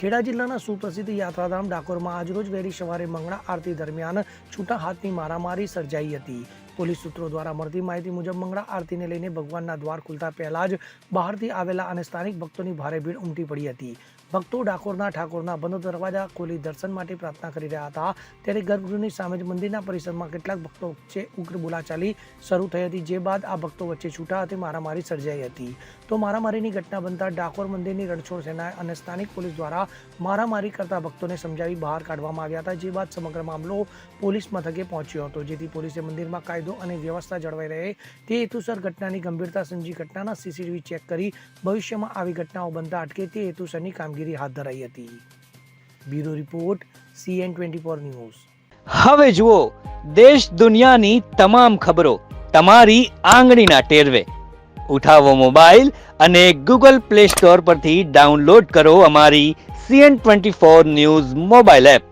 ખેડા જિલ્લાના સુપ્રસિદ્ધ યાત્રાધામ ડાકોરમાં આજરોજ વહેલી સવારે મંગળા આરતી દરમિયાન છૂટા હાથની મારામારી સર્જાઈ હતી. પોલીસ સૂત્રો દ્વારા મળતી માહિતી મુજબ મંગળા આરતીને લઈને ભગવાનના દ્વાર ખુલતા પહેલા જ બહારથી આવેલા અને સ્થાનિક ભક્તોની ભારે ભીડ ઉમટી પડી હતી. ભક્તો ડાકોરના ઠાકોરના બંધ દરવાજા ખોલી દર્શન માટે પ્રાર્થના કરી રહ્યા હતા. ત્યારે ગર્ભગૃહની સામે જ મંદિરના પરિસરમાં કેટલાક ભક્તો વચ્ચે ઉગ્ર બોલાચાલી શરૂ થઈ હતી, જે બાદ આ ભક્તો વચ્ચે છૂટા હાથે મારામારી સર્જાઈ હતી. તો મારામારીની ઘટના બનતા ડાકોર મંદિરની રણછોડ સેના અને સ્થાનિક પોલીસ દ્વારા મારામારી કરતા ભક્તોને સમજાવી બહાર કાઢવામાં આવ્યા હતા, જે બાદ સમગ્ર મામલો પોલીસ મથકે પહોંચ્યો હતો, જેથી પોલીસે મંદિરમાં કાયદો અને વ્યવસ્થા જળવાઈ રહે તે હેતુસર ઘટનાની ગંભીરતા સમજી ઘટનાના સીસીટીવી ચેક કરી ભવિષ્યમાં આવી ઘટનાઓ બનતા અટકે તે હેતુસરની કામગીરી હાથ ધરાઈ હતી. Bureau report CN24 news. હવે જુઓ દેશ દુનિયાની તમામ ખબરો તમારી આંગળીના ટેરવે. ઉઠાવો મોબાઈલ અને Google Play Store પરથી ડાઉનલોડ કરો અમારી CN24 ન્યૂઝ મોબાઈલ એપ.